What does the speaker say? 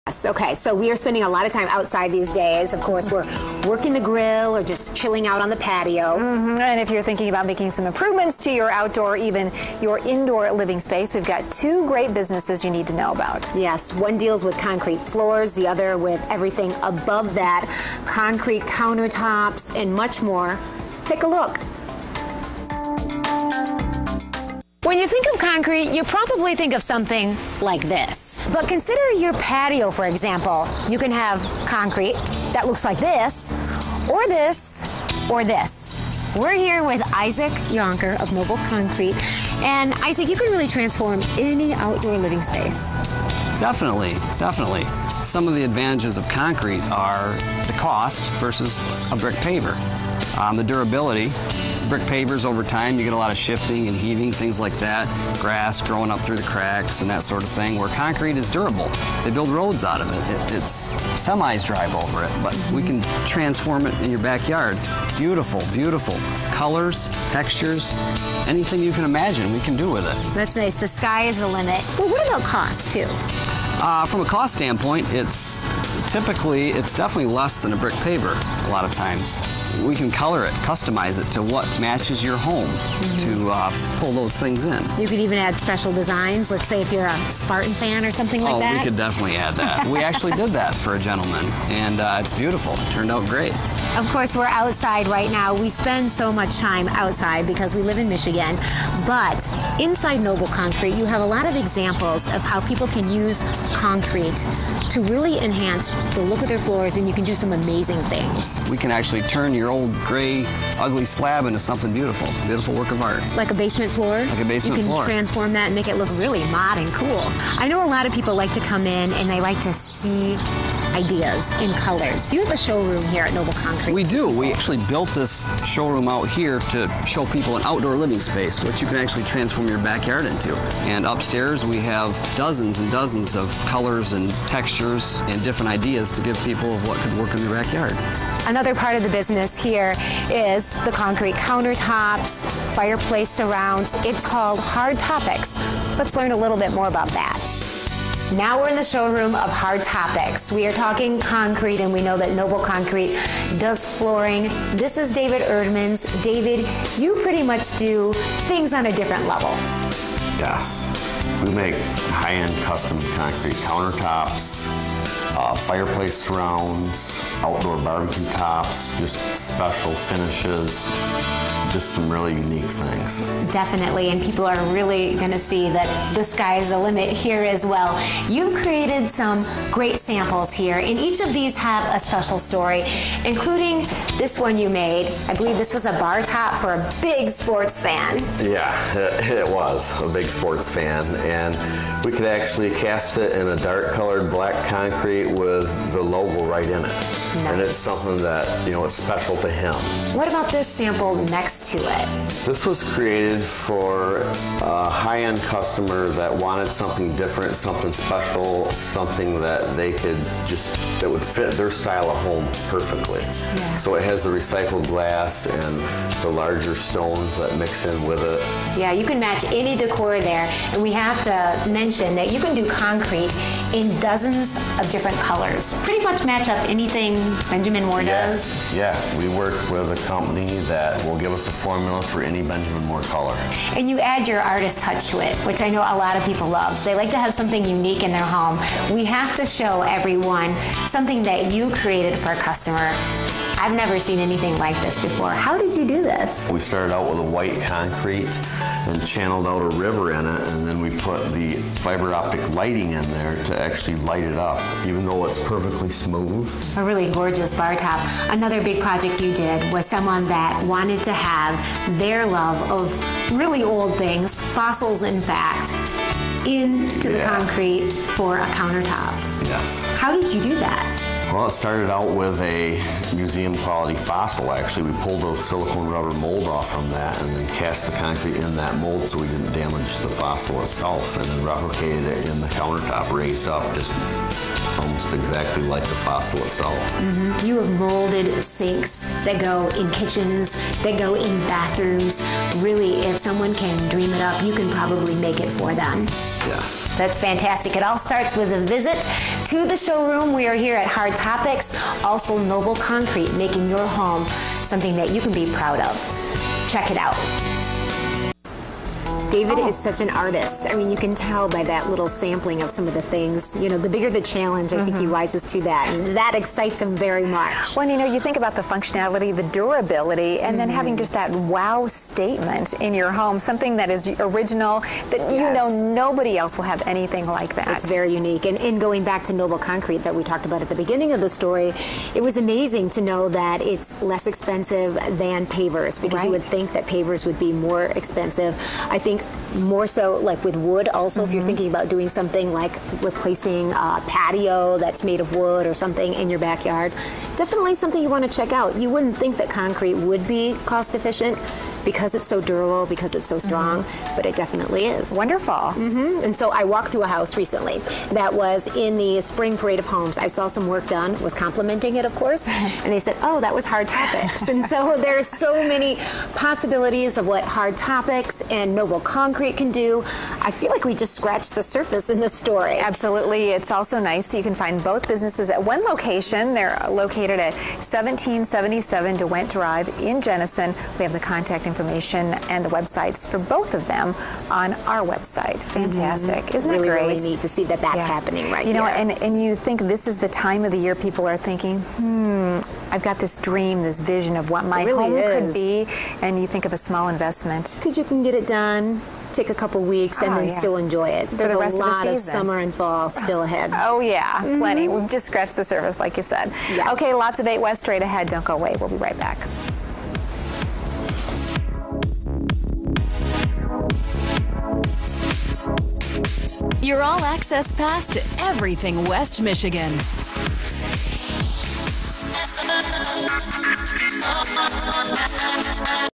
Okay, so we are spending a lot of time outside these days. Of course, we're working the grill or just chilling out on the patio. And if you're thinking about making some improvements to your outdoor, even your indoor living space, we've got two great businesses you need to know about. Yes, one deals with concrete floors, the other with everything above that, concrete countertops, and much more. Take a look. When you think of concrete, you probably think of something like this. But consider your patio, for example. You can have concrete that looks like this, or this, or this. We're here with Isaac Yonker of Nobel Concrete. And Isaac, you can really transform any outdoor living space. Definitely, definitely. Some of the advantages of concrete are the cost versus a brick paver. The durability. Brick pavers over time, you get a lot of shifting and heaving, things like that, grass growing up through the cracks and that sort of thing, where concrete is durable. They build roads out of it. It's semis drive over it, but we can transform it in your backyard. Beautiful, beautiful. Colors, textures, anything you can imagine we can do with it. That's nice. The sky is the limit. Well, what about cost, too? From a cost standpoint, it's definitely less than a brick paver a lot of times. We can color it, customize it to what matches your home to pull those things in. You could even add special designs. Let's say if you're a Spartan fan or something like that. Oh, we could definitely add that. We actually did that for a gentleman, and it's beautiful. It turned out great. Of course, we're outside right now. We spend so much time outside because we live in Michigan. But inside Nobel Concrete, you have a lot of examples of how people can use concrete to really enhance the look of their floors, and you can do some amazing things. We can actually turn your old gray, ugly slab into something beautiful. Beautiful work of art. Like a basement floor? Like a basement floor. You can transform that and make it look really mod and cool. I know a lot of people like to come in and they like to see ideas in colors. You have a showroom here at Nobel Concrete. We do. We actually built this showroom out here to show people an outdoor living space, which you can actually transform your backyard into. And upstairs we have dozens and dozens of colors and textures and different ideas to give people of what could work in their backyard. Another part of the business here is the concrete countertops, fireplace surrounds. It's called Hard Topix. Let's learn a little bit more about that. Now we're in the showroom of Hard Topix. We are talking concrete, and we know that Nobel Concrete does flooring. This is David Erdmans. David, you pretty much do things on a different level. Yes. We make high-end custom concrete countertops, fireplace surrounds, outdoor barbecue tops, just special finishes, just some really unique things. Definitely, and people are really going to see that the sky is the limit here as well. You've created some great samples here, and each of these have a special story, including this one you made. I believe this was a bar top for a big sports fan. Yeah, it was a big sports fan, and we could actually cast it in a dark colored black concrete with the logo right in it. Nice. And it's something that, you know, it's special to him. What about this sample next to it? This was created for a high-end customer that wanted something different, something special, something that they could that would fit their style of home perfectly. Yeah. So it has the recycled glass and the larger stones that mix in with it. Yeah, you can match any decor there, and we have to mention that you can do concrete in dozens of different colors. Pretty much match up anything Benjamin Moore does. Yeah, we work with a company that will give us a formula for any Benjamin Moore color. And you add your artist touch to it, which I know a lot of people love. They like to have something unique in their home. We have to show everyone something that you created for a customer. I've never seen anything like this before. How did you do this? We started out with a white concrete and channeled out a river in it, and then we put the fiber optic lighting in there to actually light it up, even though it's perfectly smooth. A really gorgeous bar top. Another big project you did was someone that wanted to have their love of really old things, fossils in fact, into the concrete for a countertop. Yes. How did you do that? Well, it started out with a museum quality fossil. Actually, we pulled a silicone rubber mold off from that and then cast the concrete in that mold so we didn't damage the fossil itself, and then replicated it in the countertop, raised up just almost just exactly like the fossil itself. You have molded sinks that go in kitchens, that go in bathrooms. Really, if someone can dream it up, you can probably make it for them. Yes. That's fantastic. It all starts with a visit to the showroom. We are here at Hard Topix, also Nobel Concrete, making your home something that you can be proud of. Check it out. David is such an artist. I mean, you can tell by that little sampling of some of the things. You know, the bigger the challenge, I think he rises to that. And that excites him very much. Well, you know, you think about the functionality, the durability, and then having just that wow statement in your home, something that is original, that you know nobody else will have anything like that. It's very unique. And going back to Nobel Concrete that we talked about at the beginning of the story, it was amazing to know that it's less expensive than pavers, because you would think that pavers would be more expensive. I think more so like with wood also, if you're thinking about doing something like replacing a patio that's made of wood or something in your backyard, definitely something you want to check out. You wouldn't think that concrete would be cost efficient because it's so durable, because it's so strong, but it definitely is. Wonderful. And so I walked through a house recently that was in the spring parade of homes. I saw some work done, was complimenting it, of course, and they said, oh, that was Hard Topix. And so there's so many possibilities of what Hard Topix and Nobel Concrete can do. I feel like we just scratched the surface in this story. Absolutely. It's also nice that you can find both businesses at one location. They're located at 1777 DeWent Drive in Jenison. We have the contact information and the websites for both of them on our website. Fantastic. Isn't it great? Really neat to see that that's happening right You know, here. and you think this is the time of the year people are thinking, I've got this dream, this vision of what my home could be, and you think of a small investment. Because you can get it done, take a couple weeks, and then still enjoy it. There's the a rest of the lot of season. summer and fall still ahead. Oh yeah, plenty. We've just scratched the surface, like you said. Yeah. Okay, lots of 8 West straight ahead. Don't go away. We'll be right back. Your all-access pass to everything West Michigan.